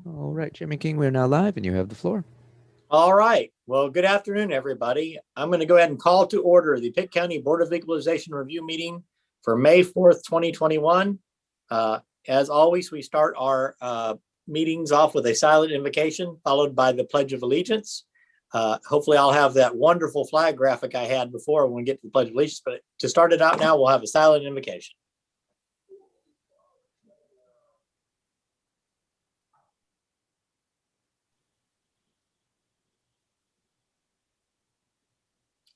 All right, Chairman King, we're now live and you have the floor. All right. Well, good afternoon, everybody. I'm going to go ahead and call to order the Pitt County Board of Equalization Review meeting for May 4th, 2021. As always, we start our meetings off with a silent invocation followed by the Pledge of Allegiance. Hopefully I'll have that wonderful flag graphic I had before when we get to the Pledge of Allegiance, but to start it out now, we'll have a silent invocation.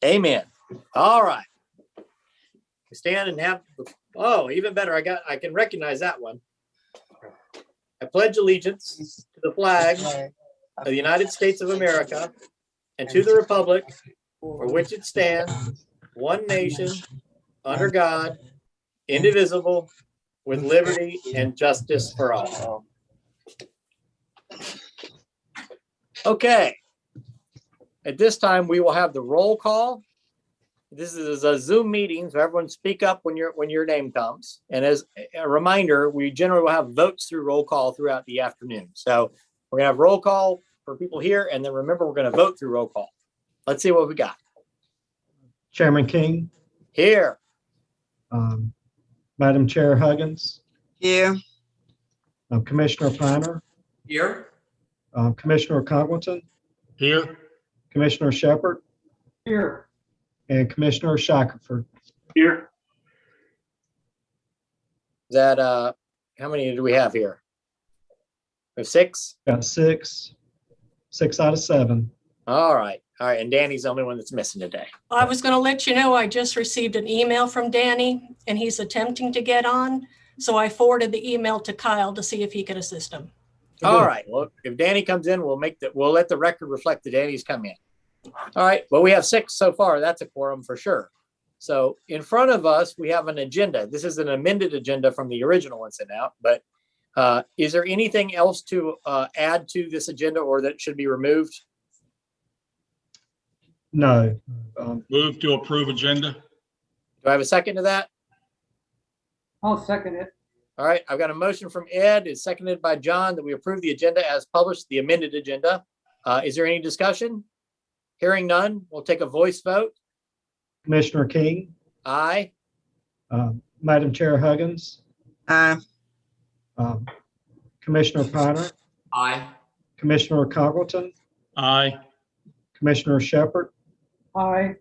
Amen. All right. Stand and have, oh, even better. I can recognize that one. I pledge allegiance to the flag of the United States of America and to the republic for which it stands, one nation, under God, indivisible, with liberty and justice for all. Okay. At this time, we will have the roll call. This is a Zoom meeting, so everyone speak up when your name comes. And as a reminder, we generally will have votes through roll call throughout the afternoon. So we're gonna have roll call for people here, and then remember, we're gonna vote through roll call. Let's see what we got. Chairman King. Here. Madam Chair Huggins. Here. Commissioner Piner. Here. Commissioner Congleton. Here. Commissioner Shepard. Here. And Commissioner Shackelford. Here. Is that how many do we have here? We have 6? Got 6 out of 7. All right. All right. And Danny's the only one that's missing today. I was going to let you know, I just received an email from Danny and he's attempting to get on. So I forwarded the email to Kyle to see if he could assist him. All right. Well, if Danny comes in, we'll let the record reflect that Danny's come in. All right. Well, we have 6 so far. That's a quorum for sure. So in front of us, we have an agenda. This is an amended agenda from the original one sent out. But is there anything else to add to this agenda or that should be removed? No. Move to approve agenda. Do I have a second to that? I'll second it. All right. I've got a motion from Ed. It's seconded by John that we approve the agenda as published, the amended agenda. Is there any discussion? Hearing none, we'll take a voice vote. Commissioner King. Aye. Madam Chair Huggins. Aye. Commissioner Piner. Aye. Commissioner Congleton. Aye. Commissioner Shepard. Aye.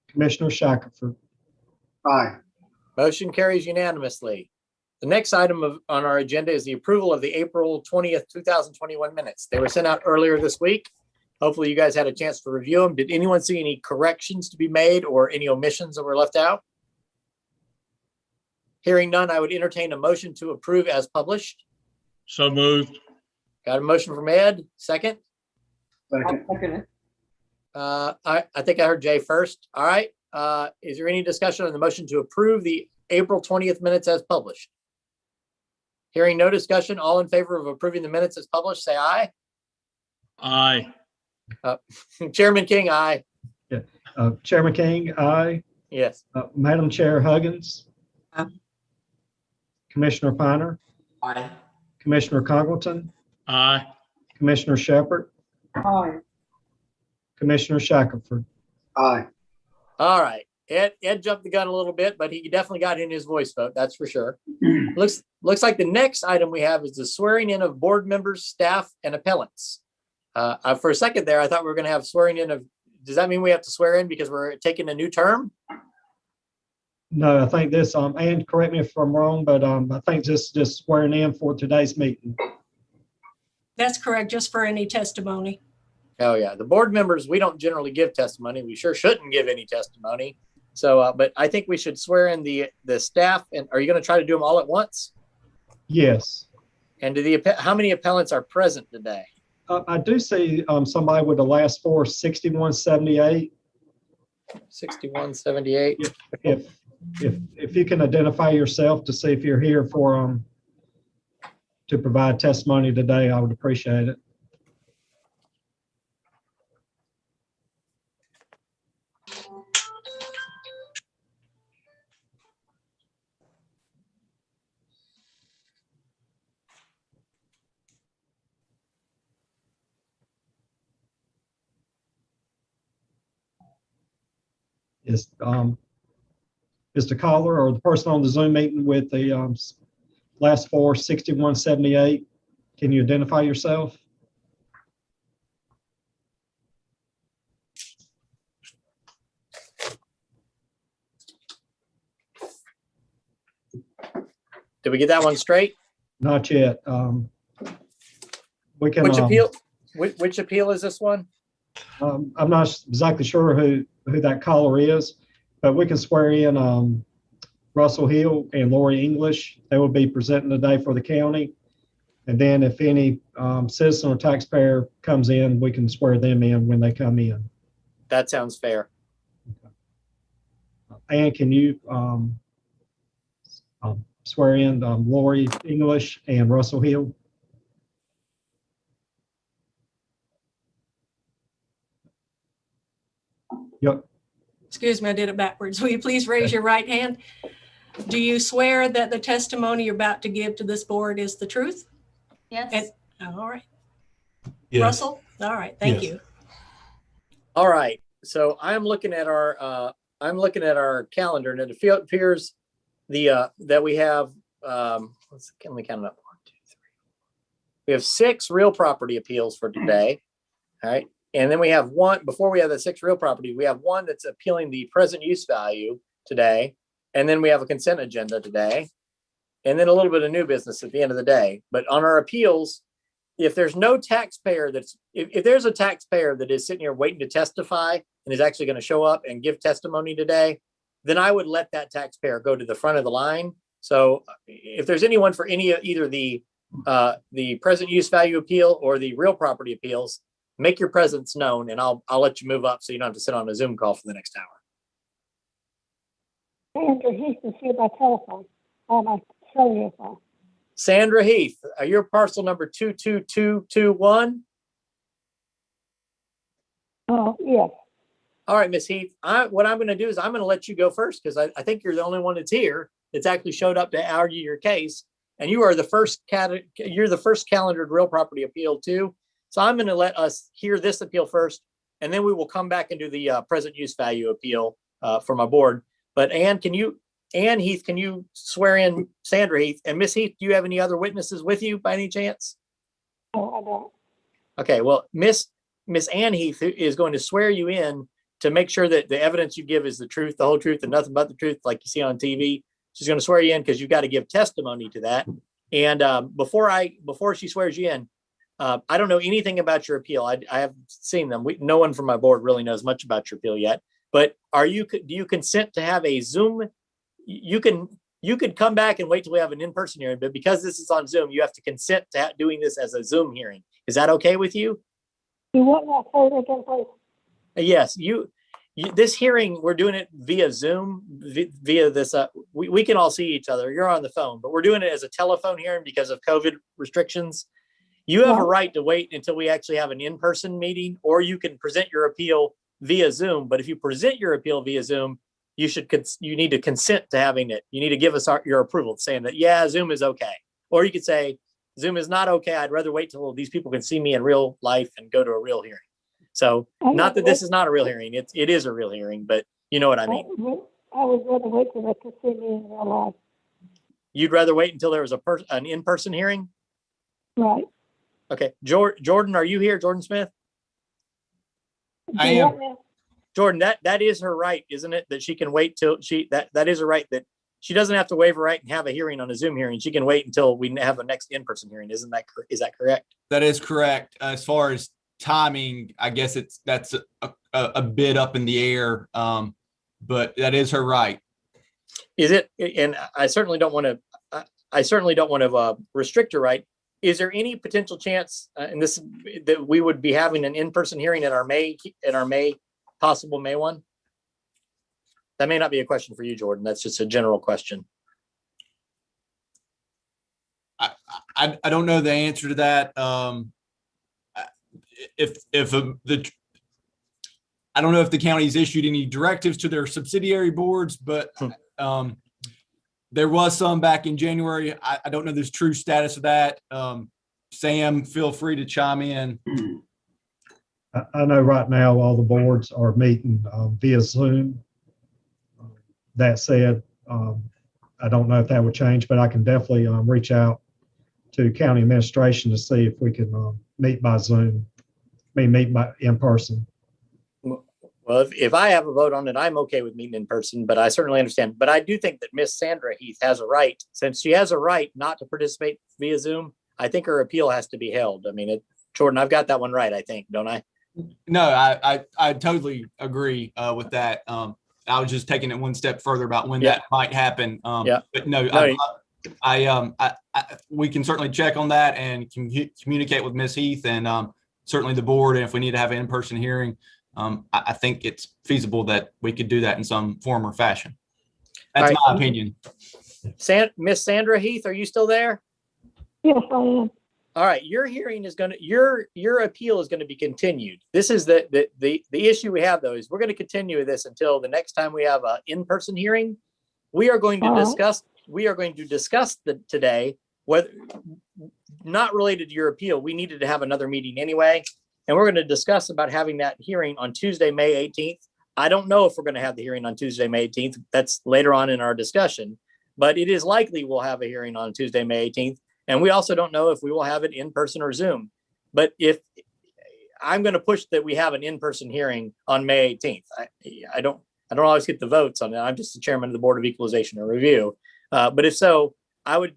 Commissioner Shackelford. Aye. Motion carries unanimously. The next item on our agenda is the approval of the April 20th, 2021 minutes. They were sent out earlier this week. Hopefully you guys had a chance to review them. Did anyone see any corrections to be made or any omissions that were left out? Hearing none, I would entertain a motion to approve as published. So moved. Got a motion from Ed, second. I'll second it. I think I heard Jay first. All right. Is there any discussion on the motion to approve the April 20th minutes as published? Hearing no discussion, all in favor of approving the minutes as published, say aye. Aye. Chairman King, aye. Chairman King. Aye. Yes. Madam Chair Huggins. Aye. Commissioner Piner. Aye. Commissioner Congleton. Aye. Commissioner Shepard. Aye. Commissioner Shackelford. Aye. All right. Ed jumped the gun a little bit, but he definitely got in his voice vote. That's for sure. Looks like the next item we have is the swearing in of board members, staff, and appellants. For a second there, I thought we were going to have swearing in of, does that mean we have to swear in because we're taking a new term? No, I think this, and correct me if I'm wrong, but I think this just swearing in for today's meeting. That's correct, just for any testimony. Oh yeah, the board members, we don't generally give testimony. We sure shouldn't give any testimony. So, but I think we should swear in the staff. And are you going to try to do them all at once? Yes. And how many appellants are present today? I do see somebody with the last 4, 6178. 6178. If you can identify yourself to see if you're here for to provide testimony today, I would appreciate it. Is the caller or the person on the Zoom meeting with the last four 6178? Can you identify yourself? Did we get that one straight? Not yet. We can. Which appeal? Which appeal is this one? I'm not exactly sure who that caller is, but we can swear in Russell Hill and Lori English. They will be presenting today for the county. And then if any citizen or taxpayer comes in, we can swear them in when they come in. That sounds fair. And can you swear in Lori English and Russell Hill? Yep. Excuse me, I did it backwards. Will you please raise your right hand? Do you swear that the testimony you're about to give to this board is the truth? Yes. All right. Yes. Russell? All right, thank Yes. you. All right. So I'm looking at our calendar, and it appears that we have let me count it up. 1, 2, 3. We have 6 real property appeals for today. All right. And then we have one, before we have the 6 real property, we have one that's appealing the present use value today. And then we have a consent agenda today. And then a little bit of new business at the end of the day. But on our appeals, if there's no taxpayer if there's a taxpayer that is sitting here waiting to testify and is actually going to show up and give testimony today, then I would let that taxpayer go to the front of the line. So if there's anyone for either the present use value appeal or the real property appeals, make your presence known, and I'll let you move up so you don't have to sit on a Zoom call for the next hour. Sandra Heath is here by telephone. On my cellular phone. Sandra Heath, your parcel number 22221. Oh, yes. All right, Miss Heath, what I'm going to do is I'm going to let you go first because I think you're the only one that's here that's actually showed up to argue your case, and you are the first calendared real property appeal too. So I'm going to let us hear this appeal first, and then we will come back and do the present use value appeal for my board. But Ann Heath, can you swear in Sandra Heath? And Miss Heath, do you have any other witnesses with you by any chance? No, I don't. Okay, well, Miss Ann Heath is going to swear you in to make sure that the evidence you give is the truth, the whole truth, and nothing but the truth, like you see on TV. She's going to swear you in because you've got to give testimony to that. And before she swears you in, I don't know anything about your appeal. I haven't seen them. No one from my board really knows much about your appeal yet. But do you consent to have a Zoom? You could come back and wait till we have an in-person hearing, but because this is on Zoom, you have to consent to doing this as a Zoom hearing. Is that okay with you? You want that photo again, please? Yes. This hearing, we're doing it via Zoom, via this. We can all see each other. You're on the phone, but we're doing it as a telephone hearing because of COVID restrictions. You have a right to wait until we actually have an in-person meeting, or you can present your appeal via Zoom. But if you present your appeal via Zoom, you need to consent to having it. You need to give us your approval, saying that, yeah, Zoom is okay. Or you could say, Zoom is not okay. I'd rather wait till these people can see me in real life and go to a real hearing. So not that this is not a real hearing. It is a real hearing, but you know what I mean. I would rather wait till they can see me in real life. You'd rather wait until there was an in-person hearing? Right. Okay. Jordan, are you here? Jordan Smith? I am. Jordan, that is her right, isn't it? That she can wait till that is her right, that she doesn't have to waive her right and have a hearing on a Zoom hearing. She can wait until we have a next in-person hearing. Is that correct? That is correct. As far as timing, I guess that's a bit up in the air, but that is her right. Is it? And I certainly don't want to restrict her right. Is there any potential chance, that we would be having an in-person hearing at our possible May one? That may not be a question for you, Jordan. That's just a general question. I don't know the answer to that. I don't know if the county's issued any directives to their subsidiary boards, but there was some back in January. I don't know the true status of that. Sam, feel free to chime in. I know right now all the boards are meeting via Zoom. That said, I don't know if that would change, but I can definitely reach out to county administration to see if we can meet by Zoom, meet by in person. Well, if I have a vote on it, I'm okay with meeting in person, but I certainly understand. But I do think that Miss Sandra Heath has a right, since she has a right not to participate via Zoom, I think her appeal has to be held. I mean, Jordan, I've got that one right, I think, don't I? No, I totally agree with that. I was just taking it one step further about when that might happen. Yeah. But no, we can certainly check on that and communicate with Ms. Heath and certainly the board. And if we need to have an in-person hearing, I think it's feasible that we could do that in some form or fashion. That's my opinion. Miss Sandra Heath, are you still there? Yes, I am. All right, your hearing is going to, your appeal is going to be continued. this is the issue we have though, is we're going to continue this until the next time we have an in-person hearing. We are going to discuss today, whether not related to your appeal, we needed to have another meeting anyway. And we're going to discuss about having that hearing on Tuesday, May 18th. I don't know if we're going to have the hearing on Tuesday, May 18th. That's later on in our discussion, but it is likely we'll have a hearing on Tuesday, May 18th. And we also don't know if we will have it in person or Zoom. But if I'm going to push that we have an in-person hearing on May 18th, I don't always get the votes on that. I'm just the chairman of the Board of Equalization and Review. But if so, I would,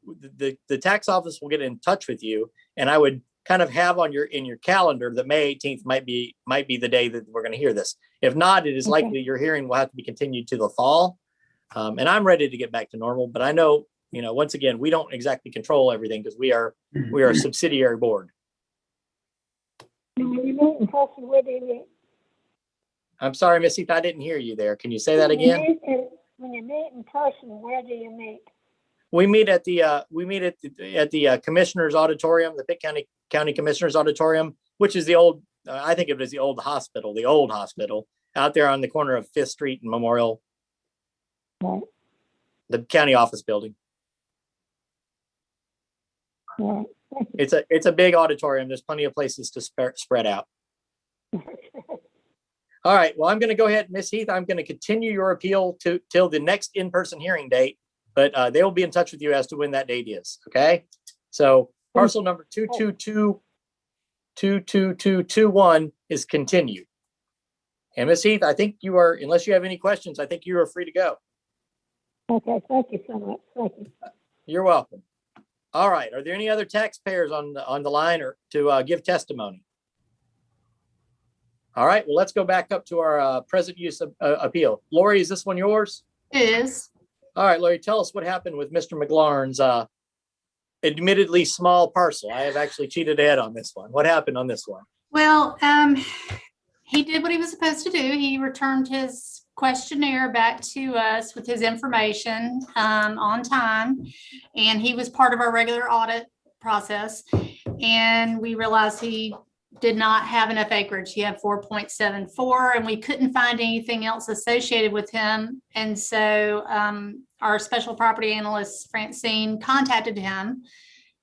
the tax office will get in touch with you, and I would kind of have in your calendar that May 18th might be the day that we're going to hear this. If not, it is likely your hearing will have to be continued to the fall. And I'm ready to get back to normal, but I know, once again, we don't exactly control everything because we are a subsidiary board. When you meet in person, where do you meet? I'm sorry, Miss Heath, I didn't hear you there. Can you say that again? When you meet in person, where do you meet? We meet at the Commissioner's Auditorium, the Pitt County Commissioner's Auditorium, which is the old, I think of it as the old hospital out there on the corner of 5th Street and Memorial. Right. The county office building. Right. It's a big auditorium. There's plenty of places to spread out. All right. Well, I'm going to go ahead, Miss Heath. I'm going to continue your appeal till the next in-person hearing date, but they will be in touch with you as to when that date is. Okay. So parcel number 222-22221 is continued. And Miss Heath, I think you are, unless you have any questions, I think you are free to go. Okay, thank you so much. Thank you. You're welcome. All right. Are there any other taxpayers on the line or to give testimony? All right. Well, let's go back up to our present use appeal. Lori, is this one yours? It is. All right, Lori, tell us what happened with Mr. McLaurin's admittedly small parcel. I have actually cheated ahead on this one. What happened on this one? Well, he did what he was supposed to do. He returned his questionnaire back to us with his information on time, and he was part of our regular audit process. And we realized he did not have enough acreage. He had 4.74, and we couldn't find anything else associated with him. And so our special property analyst, Francine, contacted him,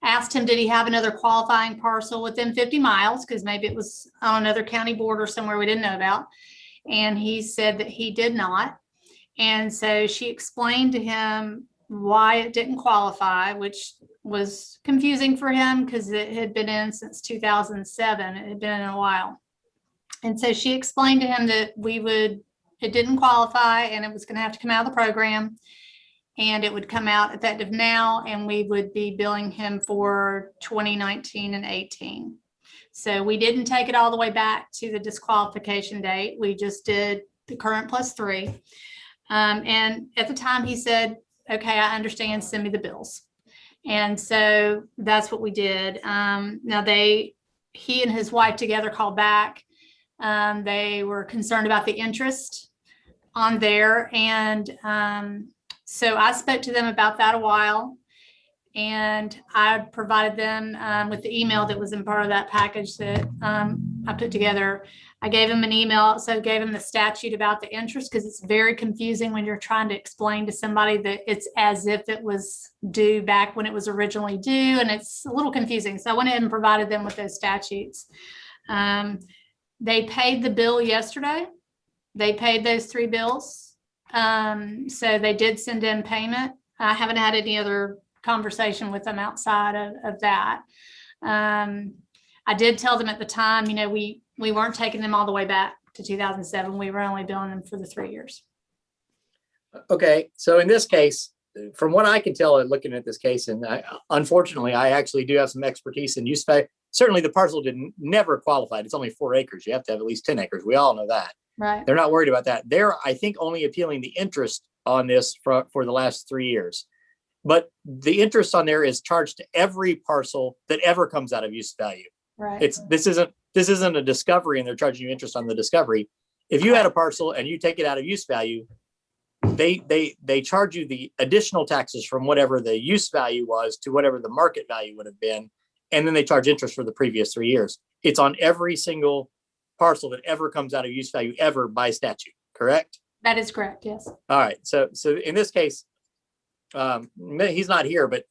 asked him, did he have another qualifying parcel within 50 miles? Because maybe it was on another county border somewhere we didn't know about. And he said that he did not. And so she explained to him why it didn't qualify, which was confusing for him because it had been in since 2007. It had been in a while. And so she explained to him that it didn't qualify and it was going to have to come out of the program, and it would come out effective now, and we would be billing him for 2019 and 18. So we didn't take it all the way back to the disqualification date. We just did the current +3. And at the time he said, okay, I understand, send me the bills. And so that's what we did. Now he and his wife together called back. They were concerned about the interest on there. And so I spoke to them about that a while. And I provided them with the email that was in part of that package that I put together. I gave them an email, also gave them the statute about the interest, because it's very confusing when you're trying to explain to somebody that it's as if it was due back when it was originally due, and it's a little confusing. So I went ahead and provided them with those statutes. They paid the bill yesterday. They paid those 3 bills. So they did send in payment. I haven't had any other conversation with them outside of that. I did tell them at the time, you know, we weren't taking them all the way back to 2007. We were only billing them for the 3 years. Okay, so in this case, from what I can tell, looking at this case, and unfortunately, I actually do have some expertise in use value. Certainly, the parcel never qualified. It's only 4 acres. You have to have at least 10 acres. We all know that. Right. They're not worried about that. They're, I think, only appealing the interest on this for the last 3 years. But the interest on there is charged to every parcel that ever comes out of use value. Right. This isn't a discovery, and they're charging you interest on the discovery. If you had a parcel and you take it out of use value, they charge you the additional taxes from whatever the use value was to whatever the market value would have been. And then they charge interest for the previous 3 years. It's on every single parcel that ever comes out of use value ever by statute, correct? That is correct, yes. All right. So in this case, he's not here, but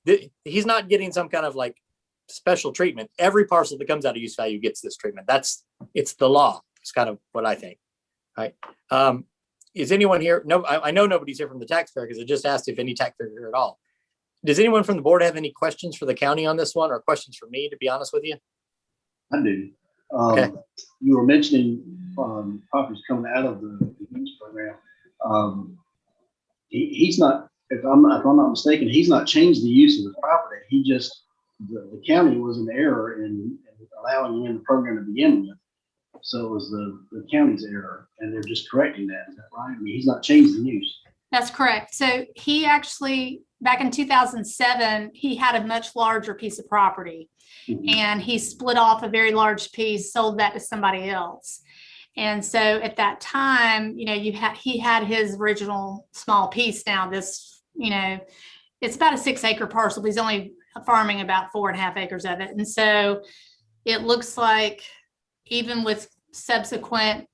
he's not getting some kind of like special treatment. Every parcel that comes out of use value gets this treatment. It's the law. It's kind of what I think. All right. Is anyone here? No, I know nobody's here from the taxpayer, because I just asked if any taxpayer is here at all. Does anyone from the board have any questions for the county on this one, or questions for me, to be honest with you? I do. Okay. You were mentioning properties coming out of the use program. He's not, if I'm not mistaken, he's not changed the use of the property. He just, the county was in error in allowing him in the program to begin with. So it was the county's error, and they're just correcting that. Is that right? I mean, he's not changed the use. That's correct. So he actually, back in 2007, he had a much larger piece of property, and he split off a very large piece, sold that to somebody else. And so at that time, you know, he had his original small piece. Now this, you know, it's about a 6-acre parcel, but he's only farming about 4.5 acres of it. And so it looks like, even with subsequent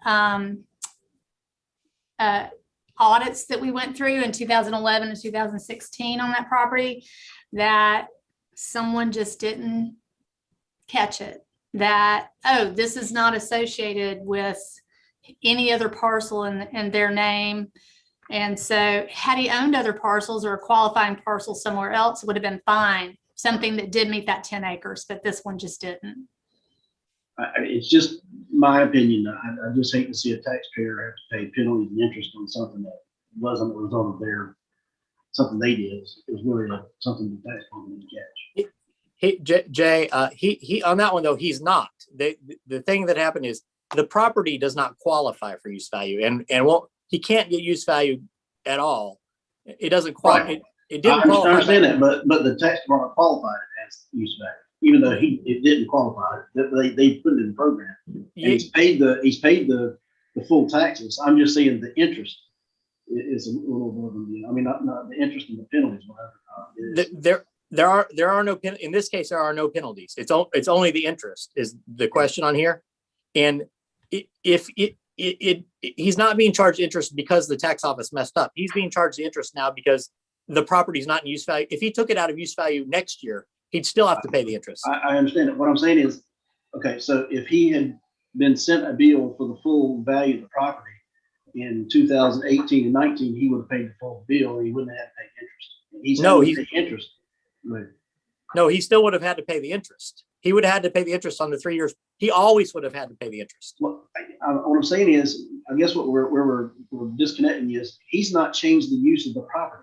audits that we went through in 2011 and 2016 on that property, that someone just didn't catch it, that, oh, this is not associated with any other parcel in their name. And so had he owned other parcels or a qualifying parcel somewhere else, it would have been fine. Something that did meet that 10 acres, but this one just didn't. It's just my opinion. I just hate to see a taxpayer have to pay penalties and interest on something that wasn't a result of something they did. It was really something the taxpayer didn't catch. Jay, he on that one though, he's not. The thing that happened is the property does not qualify for use value, and he can't get use value at all. It doesn't qualify. Right. It didn't I qualify. understand that, but the tax department qualified it as use value, even though it didn't qualify. They put it in the program. And he's paid the full taxes. I'm just saying the interest is a little more than, I mean, not the interest and the penalties. There are no in this case. There are no penalties. It's only the interest is the question on here, and if he's not being charged interest because the tax office messed up. He's being charged the interest now because the property is not in use value. If he took it out of use value next year, he'd still have to pay the interest. I understand it. What I'm saying is, okay, so if he had been sent a bill for the full value of the property in 2018 and 19, he would have paid the full bill. He wouldn't have to pay interest. No, he still would have had to pay the interest. He would have had to pay the interest on the 3 years. He always would have had to pay the interest. What I'm saying is, I guess what we're disconnecting is he's not changed the use of the property.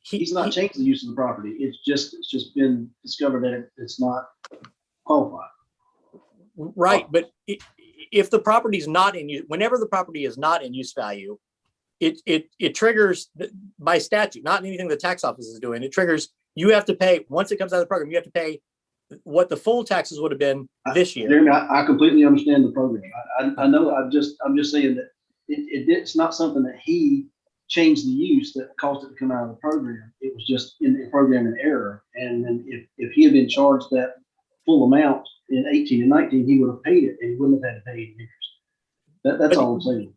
He's not changed the use of the property. It's just been discovered that it's not qualified. Right, but if the property is not in use, whenever the property is not in use value, it triggers by statute, not anything the tax office is doing. It triggers, you have to pay, once it comes out of the program, you have to pay what the full taxes would have been this year. I completely understand the program. I know. I'm just saying that it's not something that he change the use that caused it to come out of the program. It was just in the program in error. And then if he had been charged that full amount in 18 and 19, he would have paid it and he wouldn't have had to pay any interest. That's all I'm saying.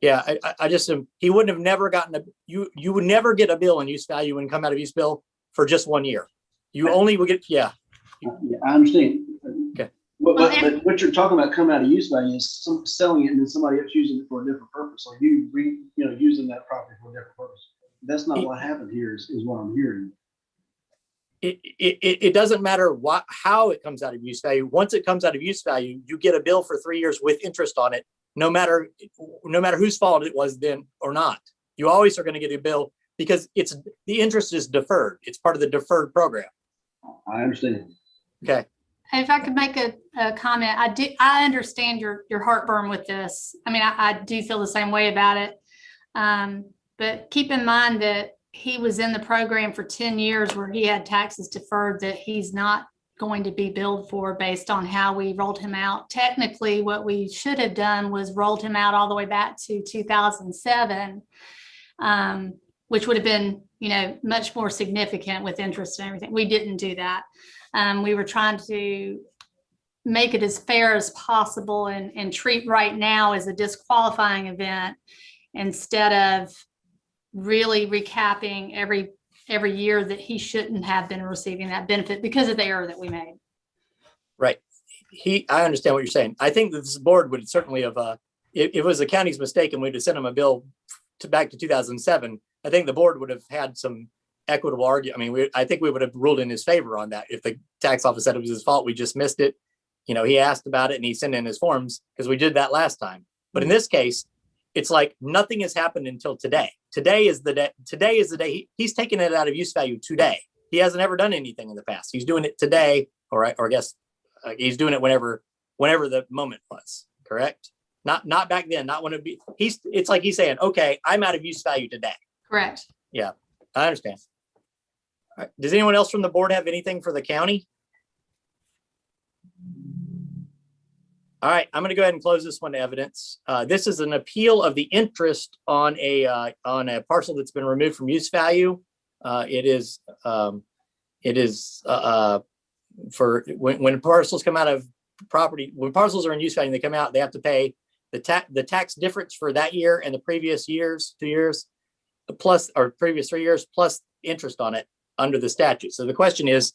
Yeah, I just, he wouldn't have never gotten you would never get a bill in use value and come out of use bill for just 1 year. You only would get, yeah. Yeah, I understand. Okay. But what you're talking about coming out of use value is selling it and then somebody else using it for a different purpose, or using that property for a different purpose. That's not what happened here. Is what I'm hearing. It doesn't matter how it comes out of use value. Once it comes out of use value, you get a bill for 3 years with interest on it, no matter whose fault it was then or not. You always are going to get a bill because the interest is deferred. It's part of the deferred program. I understand. Okay. If I could make a comment, I understand your heartburn with this. I mean, I do feel the same way about it. But keep in mind that he was in the program for 10 years where he had taxes deferred that he's not going to be billed for based on how we rolled him out. Technically, what we should have done was rolled him out all the way back to 2007, which would have been, much more significant with interest and everything. We didn't do that. We were trying to make it as fair as possible and treat right now as a disqualifying event instead of really recapping every year that he shouldn't have been receiving that benefit because of the error that we made. Right. I understand what you're saying. I think that this board would certainly have, if it was the county's mistake and we'd have sent him a bill back to 2007, I think the board would have had some equitable argument. I mean, I think we would have ruled in his favor on that. If the tax office said it was his fault, we just missed it. He asked about it and he sent in his forms because we did that last time. But in this case, it's like nothing has happened until today. Today is the day he's taking it out of use value today. He hasn't ever done anything in the past. He's doing it today, or I guess he's doing it whenever the moment was. Correct? Not back then. Not when it be. It's like he's saying, okay, I'm out of use value today. Correct. Yeah, I understand. All right. Does anyone else from the board have anything for the county? All right, I'm going to go ahead and close this one to evidence. This is an appeal of the interest on a parcel that's been removed from use value. It is for when parcels come out of property, when parcels are in use value, they come out, they have to pay the tax difference for that year and the previous years, 2 years, plus or previous 3 years, plus interest on it under the statute. So the question is,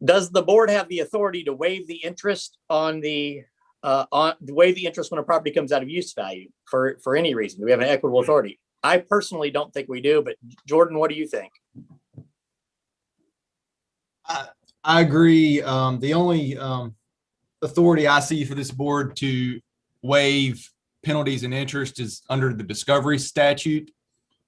does the board have the authority to waive the interest on waive the interest when a property comes out of use value for any reason? Do we have an equitable authority? I personally don't think we do, but Jordan, what do you think? I agree. The only authority I see for this board to waive penalties and interest is under the discovery statute.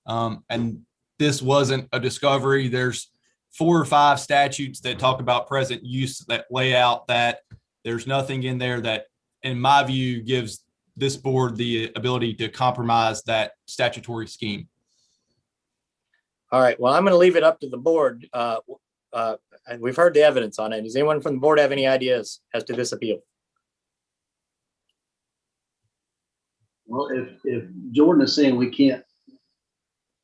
And this wasn't a discovery. There's 4 or 5 statutes that talk about present use that lay out that there's nothing in there that, in my view, gives this board the ability to compromise that statutory scheme. All right, well, I'm going to leave it up to the board. We've heard the evidence on it. Does anyone from the board have any ideas as to this appeal? Well, if Jordan is saying we can't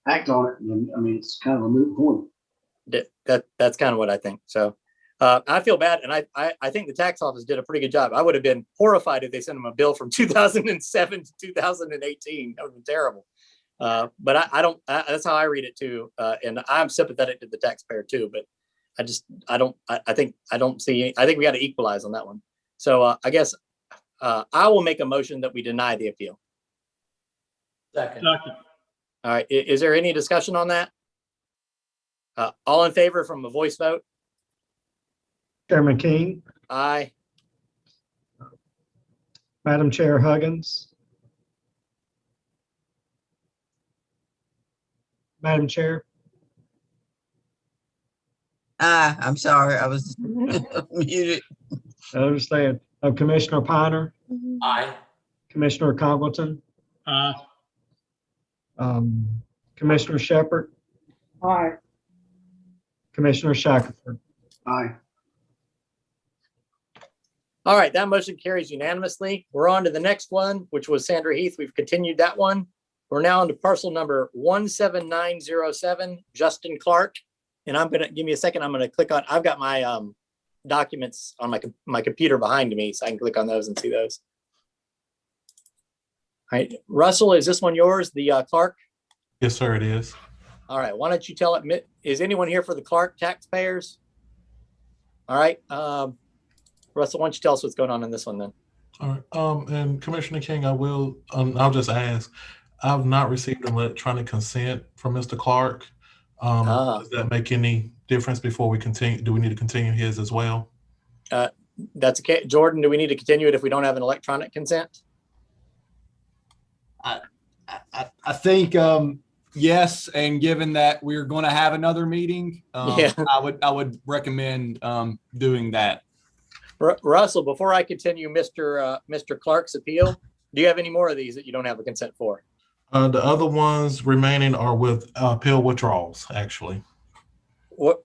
act on it, then I mean, it's kind of a moot point. That's kind of what I think. So I feel bad, and I think the tax office did a pretty good job. I would have been horrified if they sent him a bill from 2007 to 2018. That would have been terrible. But I don't. That's how I read it too, and I'm sympathetic to the taxpayer too. But I think we got to equalize on that one. So I guess I will make a motion that we deny the appeal. Second. All right. Is there any discussion on that? All in favor from a voice vote? Chairman King, Aye. Madam Chair Huggins. Madam Chair, I'm sorry, I was muted. I understand. Commissioner Piner, Aye. Commissioner Congleton, Aye. Commissioner Shepherd, Aye. Commissioner Shackelford. Aye. All right, that motion carries unanimously. We're on to the next one, which was Sandra Heath. We've continued that one. We're now on to parcel number 17907, Justin Clark. And I'm gonna, give me a second, I'm gonna click on, I've got my documents on my computer behind me, so I can click on those and see those. All right, Russell, is this one yours, the Clark? Yes, sir, it is. All right, why don't you tell it, is anyone here for the Clark taxpayers? All right, Russell, why don't you tell us what's going on in this one then? All right. And Commissioner King, I'll just ask, I've not received an electronic consent from Mr. Clark. Does that make any difference before we continue? Do we need to continue his as well? That's okay. Jordan, do we need to continue it if we don't have an electronic consent? I think yes, and given that we're going to have another meeting, Yeah. I would recommend doing that. Russell, before I continue Mr. Clark's appeal, do you have any more of these that you don't have a consent for? The other ones remaining are with appeal withdrawals, actually. What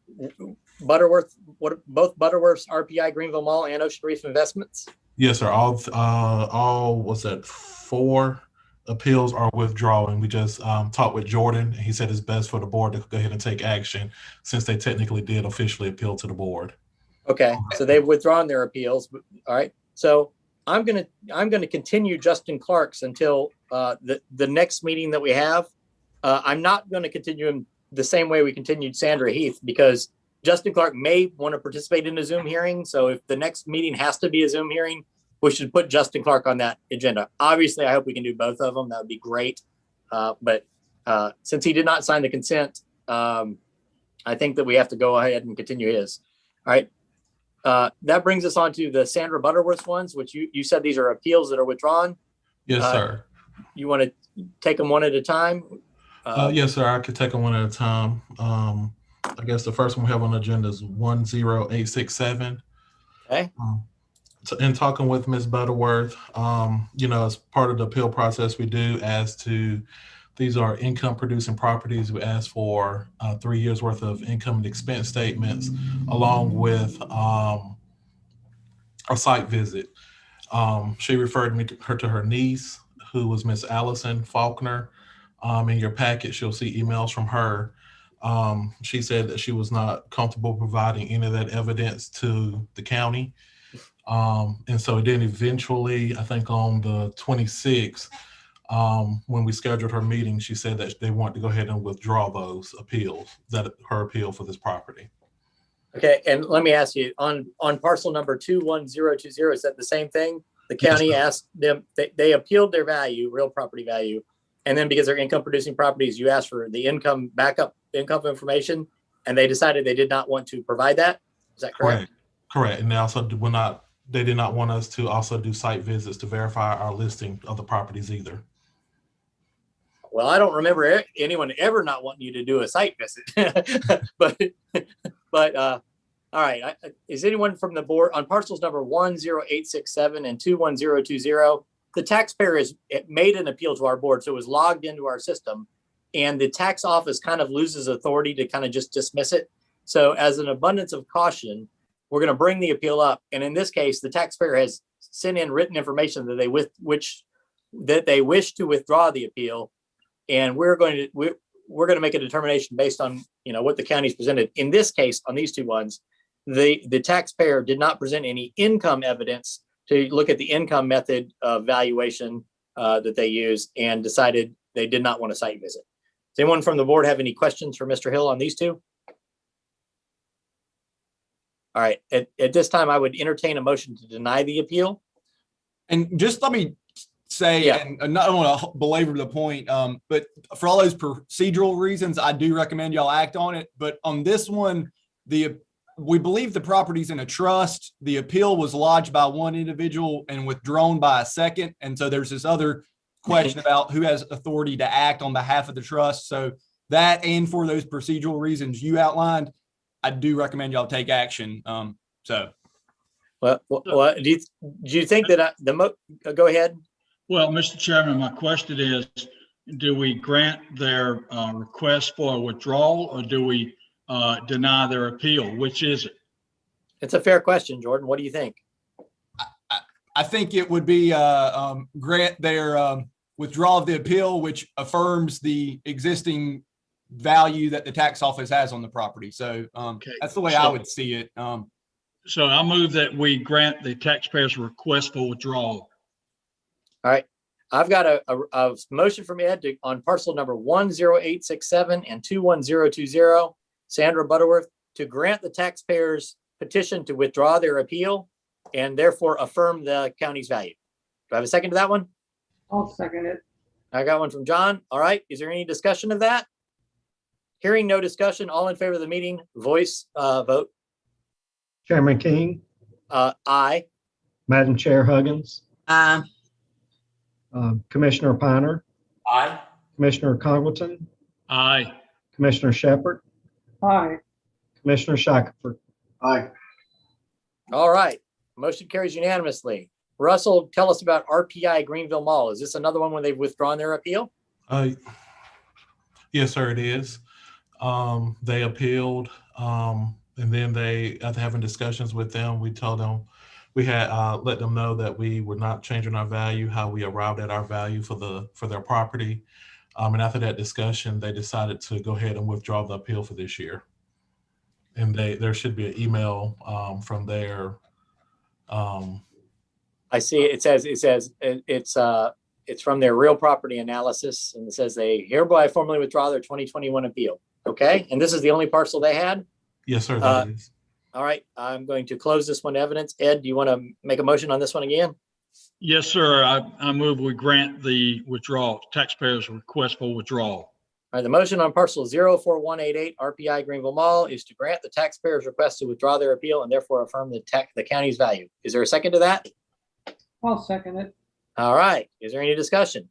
Butterworth? What both Butterworth's RPI Greenville Mall and Ocean Reef Investments? Yes, sir. All was that 4 appeals are withdrawing. We just talked with Jordan, and he said it's best for the board to go ahead and take action since they technically did officially appeal to the board. Okay, so they've withdrawn their appeals. All right, so I'm gonna continue Justin Clark's until the next meeting that we have. I'm not going to continue him the same way we continued Sandra Heath, because Justin Clark may want to participate in a Zoom hearing. So if the next meeting has to be a Zoom hearing, we should put Justin Clark on that agenda. Obviously, I hope we can do both of them. That would be great. But since he did not sign the consent, I think that we have to go ahead and continue his. All right. That brings us on to the Sandra Butterworth ones, which you said these are appeals that are withdrawn. Yes, sir. You want to take them one at a time? Yes, sir. I could take them one at a time. I guess the first one we have on the agenda is 10867. Okay. In talking with Ms. Butterworth, as part of the appeal process we do as to, these are income producing properties. We ask for 3 years worth of income and expense statements along with a site visit. She referred me to her niece, who was Miss Allison Faulkner. In your package, you'll see emails from her. She said that she was not comfortable providing any of that evidence to the county. And so then eventually, I think on the 26th, when we scheduled her meeting, she said that they want to go ahead and withdraw those appeals, her appeal for this property. Okay, and let me ask you, on parcel number 21020, is that the same thing? The county asked them, they appealed their value, real property value, and then because they're income producing properties, you asked for the backup income information, and they decided they did not want to provide that. Is that correct? Correct. And they also they did not want us to also do site visits to verify our listing of the properties either. Well, I don't remember anyone ever not wanting you to do a site visit, but all right. Is anyone from the board on parcels number 10867 and 21020? The taxpayer has made an appeal to our board, so it was logged into our system, and the tax office kind of loses authority to kind of just dismiss it. So as an abundance of caution, we're going to bring the appeal up. And in this case, the taxpayer has sent in written information that they wish to withdraw the appeal. And we're going to make a determination based on, what the county's presented. In this case, on these two ones, the taxpayer did not present any income evidence to look at the income method of valuation that they use, and decided they did not want a site visit. Does anyone from the board have any questions for Mr. Hill on these two? All right, at this time, I would entertain a motion to deny the appeal. And just let me say, and I don't want to belabor the point, but for all those procedural reasons, I do recommend y'all act on it. But on this one, we believe the property's in a trust. The appeal was lodged by one individual and withdrawn by a second. And so there's this other question about who has authority to act on behalf of the trust. So that, and for those procedural reasons you outlined, I do recommend y'all take action. Well, do you think that go ahead? Well, Mr. Chairman, my question is, do we grant their request for a withdrawal, or do we deny their appeal? Which is it? It's a fair question, Jordan. What do you think? I think it would be grant their withdrawal of the appeal, which affirms the existing value that the tax office has on the property. So that's the way I would see it. So I move that we grant the taxpayer's request for withdrawal. All right. I've got a motion from Ed on parcel number 10867 and 21020, Sandra Butterworth, to grant the taxpayers petition to withdraw their appeal and therefore affirm the county's value. Do I have a second to that one? I'll second it. I got one from John. All right. Is there any discussion of that? Hearing no discussion, all in favor of the meeting, voice vote. Chairman King, Aye. Madam Chair Huggins, Aye. Commissioner Piner, Aye. Commissioner Congleton, Aye. Commissioner Shepard, Aye. Commissioner Shackelford. Aye. All right. Motion carries unanimously. Russell, tell us about RPI Greenville Mall. Is this another one where they've withdrawn their appeal? Yes, sir, it is. They appealed, and then they, after having discussions with them, we told them, we had let them know that we were not changing our value, how we arrived at our value for their property. And after that discussion, they decided to go ahead and withdraw the appeal for this year. And there should be an email from their. I see it says it's from their real property analysis, and it says they hereby formally withdraw their 2021 appeal. Okay, and this is the only parcel they had? Yes, sir, that is. All right, I'm going to close this one to evidence. Ed, do you want to make a motion on this one again? Yes, sir. I move we grant the withdrawal, taxpayer's request for withdrawal. All right, the motion on parcel 04188 RPI Greenville Mall is to grant the taxpayer's request to withdraw their appeal and therefore affirm the county's value. Is there a second to that? I'll second it. All right, is there any discussion?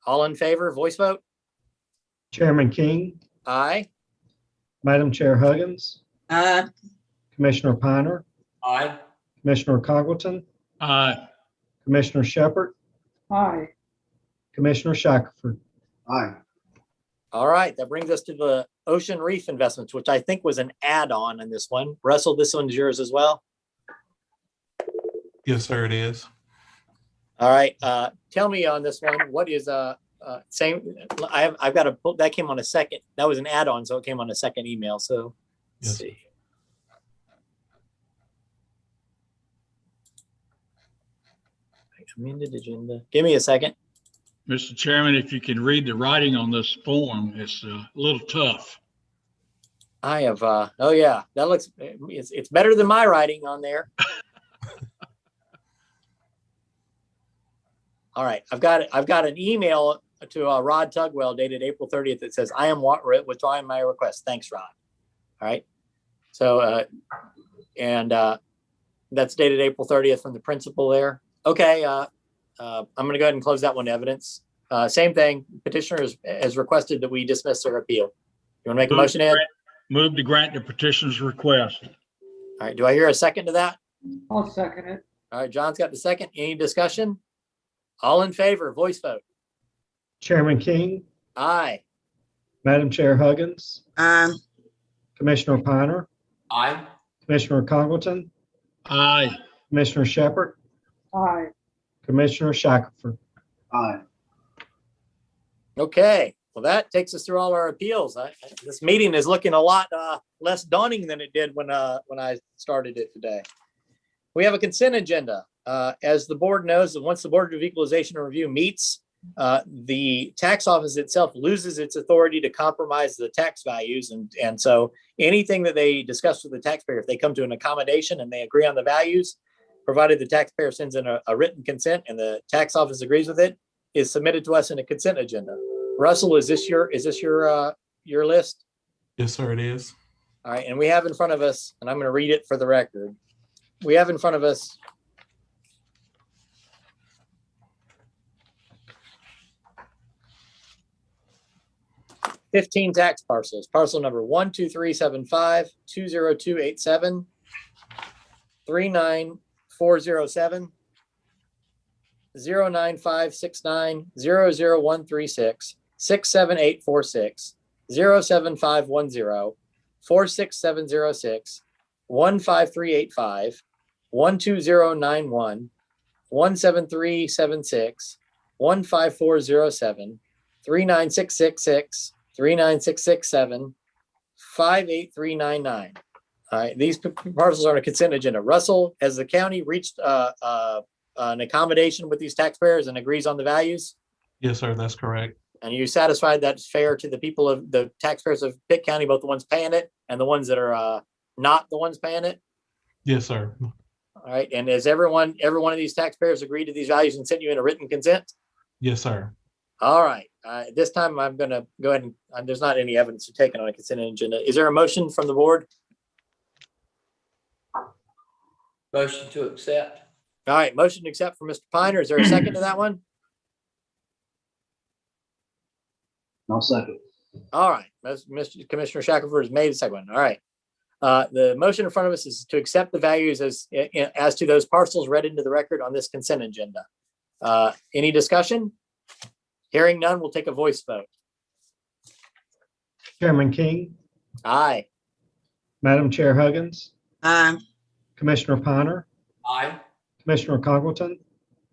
All in favor, voice vote? Chairman King, Aye. Madam Chair Huggins, Aye. Commissioner Piner, Aye. Commissioner Congleton, Aye. Commissioner Shepard, Aye. Commissioner Shackelford. Aye. All right, that brings us to the Ocean Reef investments, which I think was an add-on in this one. Russell, this one's yours as well. Yes, sir, it is. All right, tell me on this one, what is same? I've got that came on a second. That was an add-on, so it came on a second email. So let's see. Amended agenda. Give me a second. Mr. Chairman, if you can read the writing on this form, it's a little tough. I have. Oh yeah, that looks. It's better than my writing on there. All right, I've got an email to Rod Tugwell dated April 30th that says, I am withdrawing my request. Thanks, Rod. All right. So, that's dated April 30th from the principal there. Okay. I'm going to go ahead and close that one to evidence. Same thing. Petitioner has requested that we dismiss their appeal. You want to make a motion, Ed? Move to grant the petitioner's request. All right. Do I hear a second to that? I'll second it. All right. John's got the second. Any discussion? All in favor, voice vote. Chairman King, Aye. Madam Chair Huggins, Aye. Commissioner Piner, Aye. Commissioner Congleton, Aye. Commissioner Shepard, Aye. Commissioner Shackelford. Aye. Okay. Well, that takes us through all our appeals. This meeting is looking a lot less daunting than it did when I started it today. We have a consent agenda. As the board knows, that once the Board of Equalization and Review meets, the tax office itself loses its authority to compromise the tax values. And so anything that they discuss with the taxpayer, if they come to an accommodation and they agree on the values, provided the taxpayer sends in a written consent and the tax office agrees with it, is submitted to us in a consent agenda. Russell, is this your list? Yes, sir, it is. All right. And we have in front of us, and I'm going to read it for the record. We have in front of us 15 tax parcels. Parcel number 12375 20287 39407 09569 00136 67846 07510 46706 15385 12091 17376 15407, 39666, 39667, 58399. All right, these parcels are on a consent agenda. Russell, has the county reached an accommodation with these taxpayers and agrees on the values? Yes, sir, that's correct. And you satisfied that's fair to the people of the taxpayers of Pitt County, both the ones paying it and the ones that are not the ones paying it? Yes, sir. All right, and has every one of these taxpayers agreed to these values and sent you in a written consent? Yes, sir. All right, this time I'm gonna go ahead and, there's not any evidence to take it on a consent agenda. Is there a motion from the board? Motion to accept. All right, motion to accept from Mr. Piner. Is there a second to that one? I'll second. All right, Mr. Commissioner Shackelford has made the second one. All right. The motion in front of us is to accept the values as to those parcels read into the record on this consent agenda. Any discussion? Hearing none, we'll take a voice vote. Chairman King, Aye. Madam Chair Huggins, Aye. Commissioner Piner, Aye. Commissioner Congleton,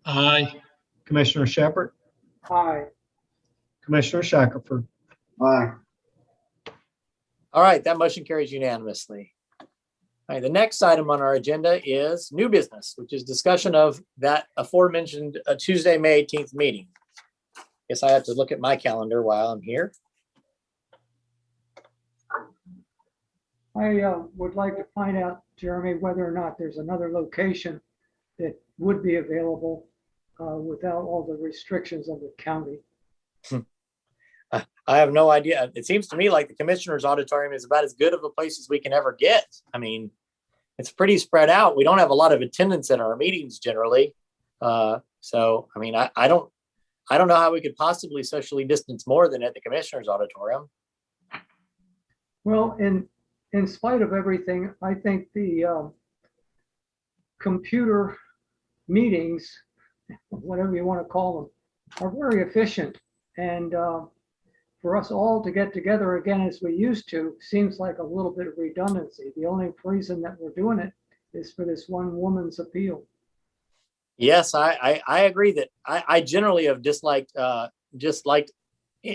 Aye. Commissioner Shepherd, Aye. Commissioner Shackelford. Aye. All right, that motion carries unanimously. All right, the next item on our agenda is new business, which is discussion of that aforementioned Tuesday, May 18th meeting. Guess I have to look at my calendar while I'm here. I would like to find out, Jeremy, whether or not there's another location that would be available without all the restrictions of the county. I have no idea. It seems to me like the commissioner's auditorium is about as good of a place as we can ever get. I mean, it's pretty spread out. We don't have a lot of attendance at our meetings generally. So, I mean, I don't know how we could possibly socially distance more than at the commissioner's auditorium. Well, in spite of everything, I think the computer meetings, whatever you want to call them, are very efficient. And for us all to get together again as we used to seems like a little bit of redundancy. The only reason that we're doing it is for this one woman's appeal. Yes, I agree that I generally have disliked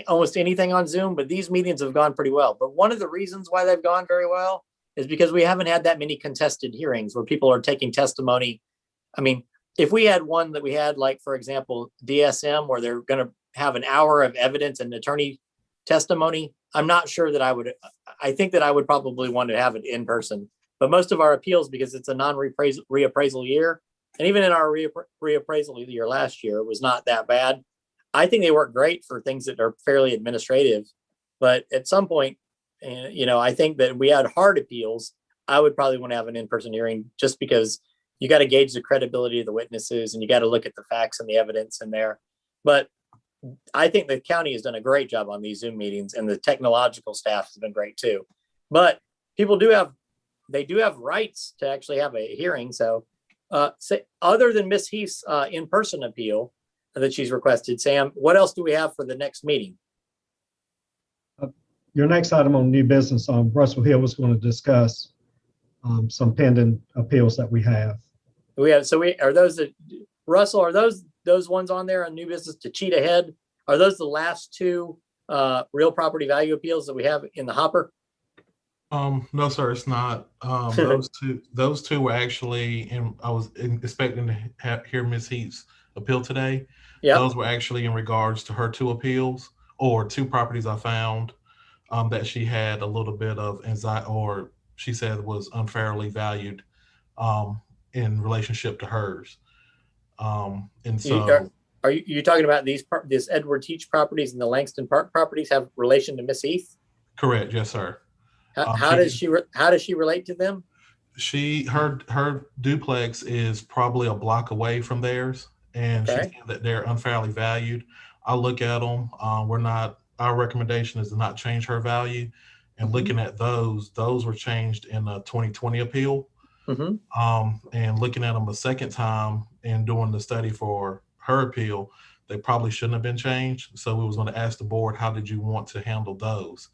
almost anything on Zoom, but these meetings have gone pretty well. But one of the reasons why they've gone very well is because we haven't had that many contested hearings where people are taking testimony. I mean, if we had one that we had, like, for example, DSM, where they're going to have an hour of evidence and attorney testimony, I'm not sure that I think that I would probably want to have it in person. But most of our appeals, because it's a non-reappraisal year, and even in our reappraisal year last year, it was not that bad. I think they work great for things that are fairly administrative. But at some point, I think that we had hard appeals. I would probably want to have an in-person hearing just because you got to gauge the credibility of the witnesses and you got to look at the facts and the evidence in there. But I think the county has done a great job on these Zoom meetings, and the technological staff has been great too. But people do have rights to actually have a hearing. So other than Ms. Heath's in-person appeal that she's requested, Sam, what else do we have for the next meeting? Your next item on new business, Russell Hill was going to discuss some pending appeals that we have. Russell, are those ones on there on new business to cheat ahead? Are those the last two real property value appeals that we have in the hopper? No, sir, it's not. Those two were actually, and I was expecting to hear Ms. Heath's appeal today. Yeah, those were actually in regards to her two appeals, or two properties I found that she had a little bit of anxiety, or she said was unfairly valued in relationship to hers. And so, are you talking about this Edward Teach properties and the Langston Park properties have relation to Miss Heath? Correct. Yes, sir. How does she relate to them? Her duplex is probably a block away from theirs, and she said that they're unfairly valued. I look at them. Our recommendation is to not change her value. And looking at those were changed in a 2020 appeal. And looking at them a second time and doing the study for her appeal, they probably shouldn't have been changed. So we was going to ask the board, how did you want to handle those?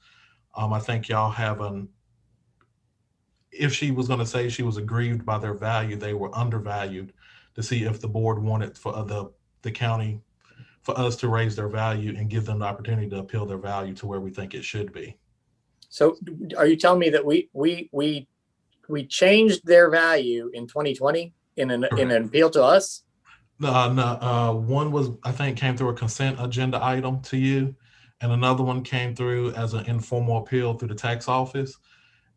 I think y'all have if she was going to say she was aggrieved by their value, they were undervalued, to see if the board wanted for the county, for us to raise their value and give them the opportunity to appeal their value to where we think it should be. So are you telling me that we changed their value in 2020 in an appeal to us? No, one was, I think, came through a consent agenda item to you, and another one came through as an informal appeal through the tax office.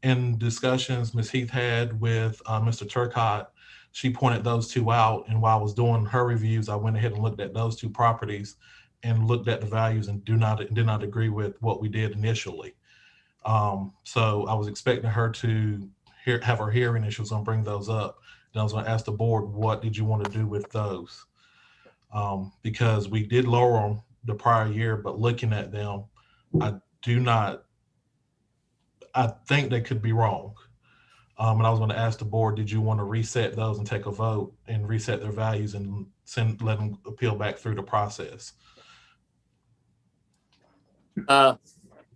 In discussions Ms. Heath had with Mr. Turcott, she pointed those two out, and while I was doing her reviews, I went ahead and looked at those two properties and looked at the values and did not agree with what we did initially. So I was expecting her to have her hearing, and she was going to bring those up. And I was going to ask the board, what did you want to do with those? Because we did lower them the prior year, but looking at them, I think they could be wrong. And I was going to ask the board, did you want to reset those and take a vote and reset their values and let them appeal back through the process?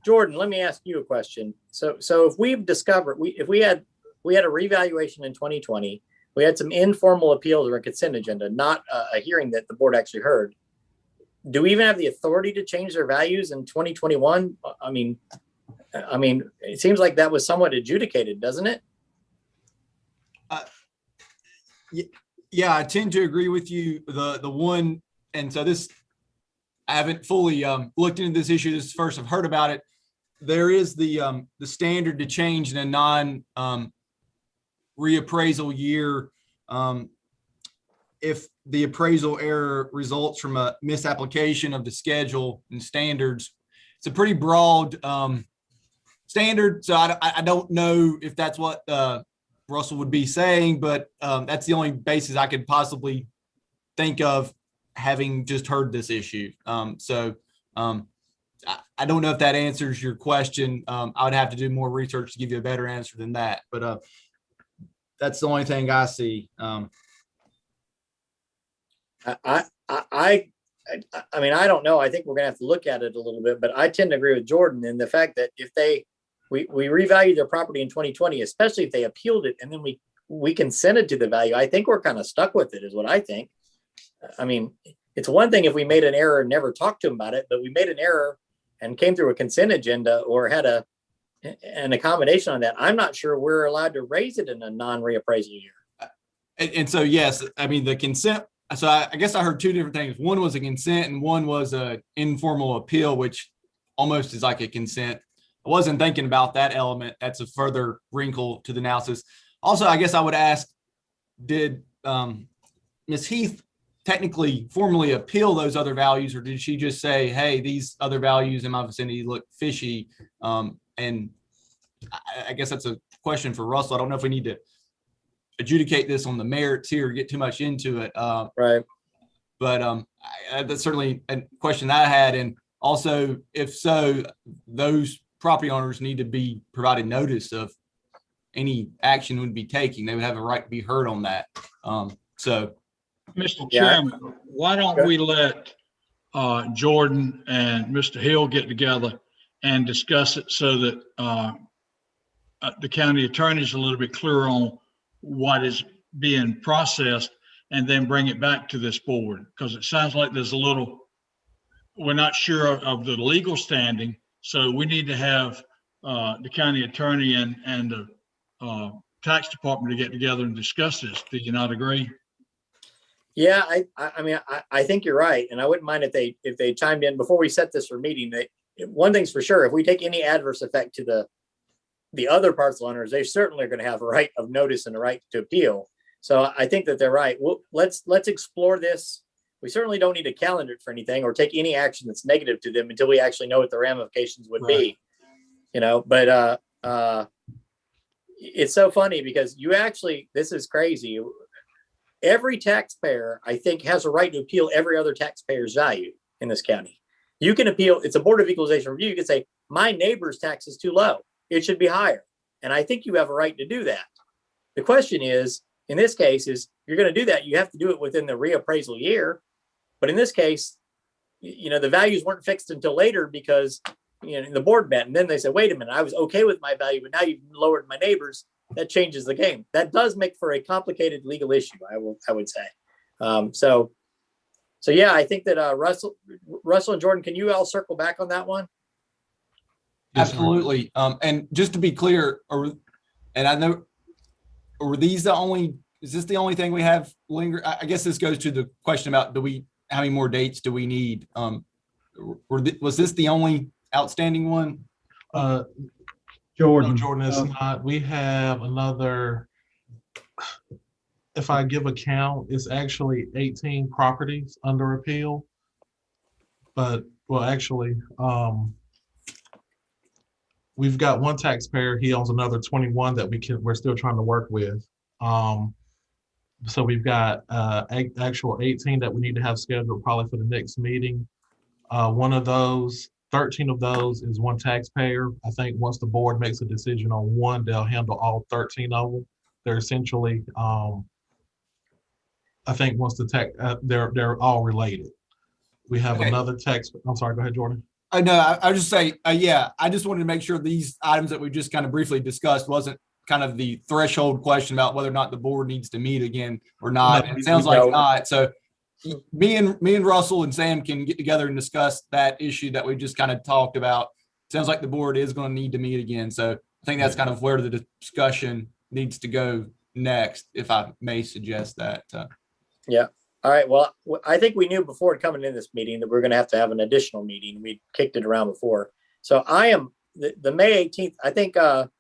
Jordan, let me ask you a question. So if we've discovered, if we had a revaluation in 2020, we had some informal appeals or a consent agenda, not a hearing that the board actually heard. Do we even have the authority to change their values in 2021? I mean, it seems like that was somewhat adjudicated, doesn't it? Yeah, I tend to agree with you. The one, and so this, I haven't fully looked into this issue. This is first I've heard about it. There is the standard to change in a non reappraisal year if the appraisal error results from a misapplication of the schedule and standards. It's a pretty broad standard, so I don't know if that's what Russell would be saying, but that's the only basis I could possibly think of, having just heard this issue. So I don't know if that answers your question. I would have to do more research to give you a better answer than that, but that's the only thing I see. I mean, I don't know. I think we're gonna have to look at it a little bit, but I tend to agree with Jordan in the fact that if we revalued their property in 2020, especially if they appealed it and then we consented to the value, I think we're kind of stuck with it, is what I think. I mean, it's one thing if we made an error and never talked to them about it, but we made an error and came through a consent agenda or had an accommodation on that. I'm not sure we're allowed to raise it in a non-reappraisal year. And so, yes, I mean, the consent. So I guess I heard two different things. One was a consent and one was a informal appeal, which almost is like a consent. I wasn't thinking about that element. That's a further wrinkle to the analysis. Also, I guess I would ask, did Ms. Heath technically formally appeal those other values, or did she just say, hey, these other values in my vicinity look fishy? And I guess that's a question for Russell. I don't know if we need to adjudicate this on the merits here or get too much into it. Right. But that's certainly a question that I had. And also, if so, those property owners need to be provided notice of any action would be taking. They would have a right to be heard on that. So, Mr. Chairman, why don't we let Jordan and Mr. Hill get together and discuss it so that the county attorney is a little bit clearer on what is being processed, and then bring it back to this board, because it sounds like there's a little, we're not sure of the legal standing. So we need to have the county attorney and the tax department to get together and discuss this. Do you not agree? Yeah, I mean, I think you're right. And I wouldn't mind if they chimed in before we set this for meeting. One thing's for sure, if we take any adverse effect to the other parcel owners, they certainly are going to have a right of notice and a right to appeal. So I think that they're right. Well, let's explore this. We certainly don't need to calendar it for anything or take any action that's negative to them until we actually know what the ramifications would be, but it's so funny because this is crazy. Every taxpayer, I think, has a right to appeal every other taxpayer's value in this county. You can appeal. It's a Board of Equalization review. You can say, my neighbor's tax is too low. It should be higher. And I think you have a right to do that. The question is, in this case, is you're going to do that. You have to do it within the reappraisal year. But in this case, the values weren't fixed until later because, the board met. And then they said, wait a minute, I was okay with my value, but now you've lowered my neighbors. That changes the game. That does make for a complicated legal issue, I would say. So So yeah, I think that Russell and Jordan, can you all circle back on that one? Yes, sir. Absolutely. And just to be clear, and I know, is this the only thing we have linger? I guess this goes to the question about how many more dates do we need? Was this the only outstanding one? Jordan. No, Jordan, it's not. We have another, if I give a count, it's actually 18 properties under appeal. But, well, actually, we've got one taxpayer. He owns another 21 that we're still trying to work with. So we've got actual 18 that we need to have scheduled probably for the next meeting. 13 of those is one taxpayer. I think once the board makes a decision on one, they'll handle all 13 of them. They're essentially, I think once they're all related. We have another tax. I'm sorry, go ahead, Jordan. No, I was just saying, yeah, I just wanted to make sure these items that we just kind of briefly discussed wasn't kind of the threshold question about whether or not the board needs to meet again or not. No, It sounds like no. not. So me and Russell and Sam can get together and discuss that issue that we just kind of talked about. Sounds like the board is going to need to meet again. So I think that's kind of where the discussion needs to go next, if I may suggest that. Yeah. All right. Well, I think we knew before coming in this meeting that we're going to have an additional meeting. We kicked it around before. So I am the May 18th. I think the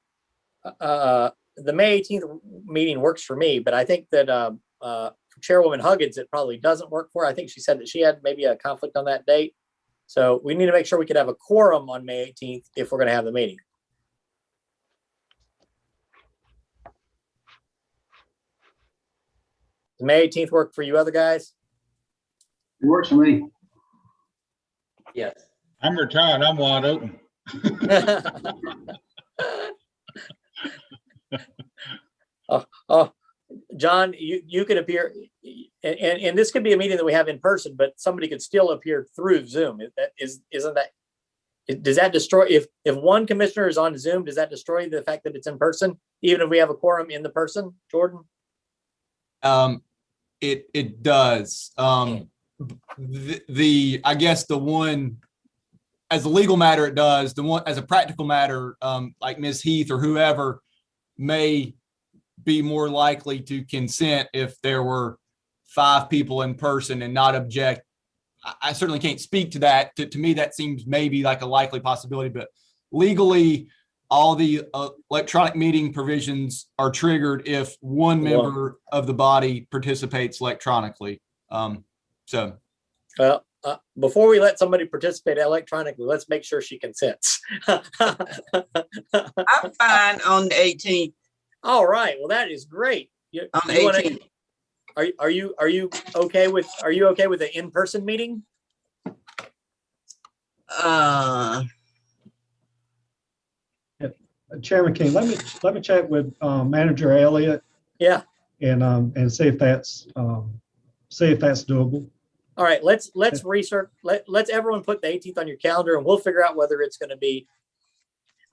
May 18th meeting works for me, but I think that for Chairwoman Huggins, it probably doesn't work for her. I think she said that she had maybe a conflict on that date. So we need to make sure we could have a quorum on May 18th if we're going to have the meeting. Does May 18th work for you other guys? It works for me. Yes. I'm retired. I'm wide open. Oh, John, you could appear, and this could be a meeting that we have in person, but somebody could still appear through Zoom. Does that destroy, if one commissioner is on Zoom, does that destroy the fact that it's in person, even if we have a quorum in the person, Jordan? It does. I guess the one, as a legal matter, it does. The one, as a practical matter, like Ms. Heath or whoever may be more likely to consent if there were 5 people in person and not object. I certainly can't speak to that. To me, that seems maybe like a likely possibility, but legally, all the electronic meeting provisions are triggered if one member of the body participates electronically. Well, before we let somebody participate electronically, let's make sure she consents. I'm fine on the 18th. All right. Well, that is great. On the 18th. Are you okay with the in-person meeting? Chairman King, let me check with Manager Elliott. Yeah. And see if that's doable. All right. Let's research. Let's everyone put the 18th on your calendar, and we'll figure out whether it's going to be.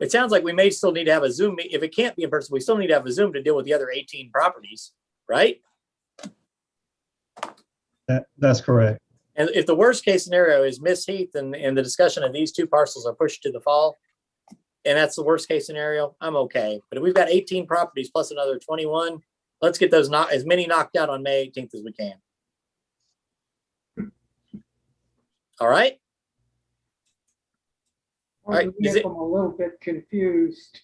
It sounds like we may still need to have a Zoom. If it can't be in person, we still need to have a Zoom to deal with the other 18 properties, right? That's correct. And if the worst case scenario is Miss Heath and the discussion of these 2 parcels are pushed to the fall, and that's the worst case scenario, I'm okay. But if we've got 18 properties plus another 21, let's get those as many knocked out on May 18th as we can. All right. All right. I'm a little bit confused.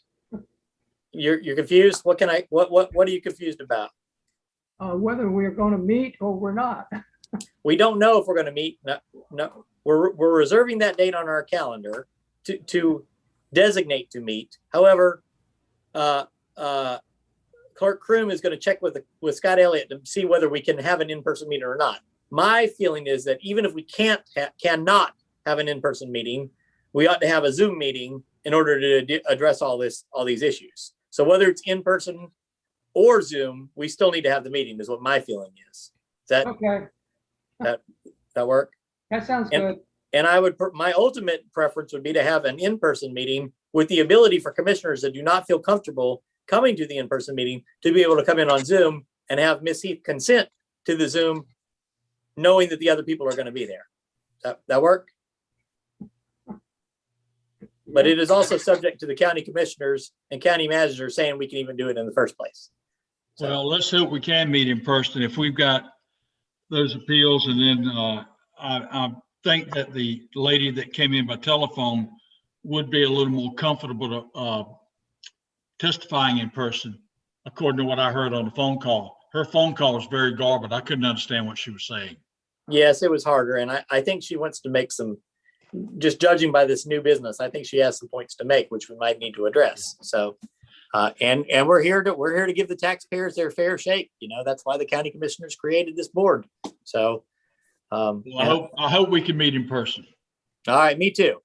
You're confused. What are you confused about? Whether we're going to meet or we're not. We don't know if we're going to meet. No, we're reserving that date on our calendar to designate to meet. However, Clerk Kroom is going to check with Scott Elliott to see whether we can have an in-person meeting or not. My feeling is that even if we cannot have an in-person meeting, we ought to have a Zoom meeting in order to address all these issues. So whether it's in person or Zoom, we still need to have the meeting, is what my feeling is. Is that okay? That work? That sounds good. And my ultimate preference would be to have an in-person meeting with the ability for commissioners that do not feel comfortable coming to the in-person meeting to be able to come in on Zoom and have Ms. Heath consent to the Zoom knowing that the other people are going to be there. That work? But it is also subject to the county commissioners and county managers saying we can even do it in the first place. So, Well, let's hope we can meet in person if we've got those appeals. And then I think that the lady that came in by telephone would be a little more comfortable to testifying in person, according to what I heard on the phone call. Her phone call was very garbled. I couldn't understand what she was saying. yes, it was harder. And I think she wants to make some, just judging by this new business, I think she has some points to make, which we might need to address. So, and we're here to give the taxpayers their fair shake. You know, that's why the county commissioners created this board. So, Well, I hope we can meet in person. all right, me too.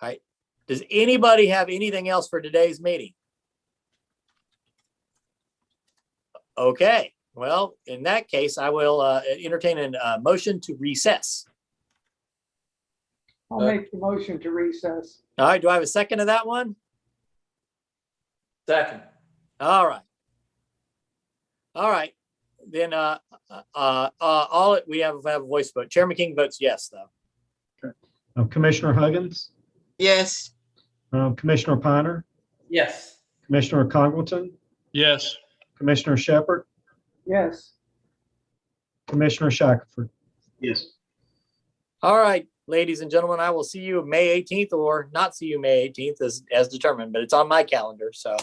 All right. Does anybody have anything else for today's meeting? Okay, well, in that case, I will entertain a motion to recess. I'll make the motion to recess. All right, do I have a second to that one? Second. All right. All right, then we have a voice vote. Chairman King votes yes, though. Commissioner Huggins, Yes. Commissioner Piner, Yes. Commissioner Congleton, Yes. Commissioner Shepherd, Yes. Commissioner Shackelford. Yes. All right, ladies and gentlemen, I will see you May 18th or not see you May 18th as determined, but it's on my calendar. So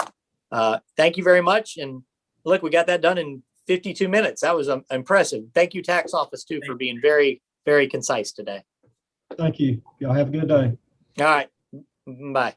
thank you very much. And look, we got that done in 52 minutes. That was impressive. Thank you, tax office too, for being very, very concise today. Thank you. Y'all have a good day. All right, bye.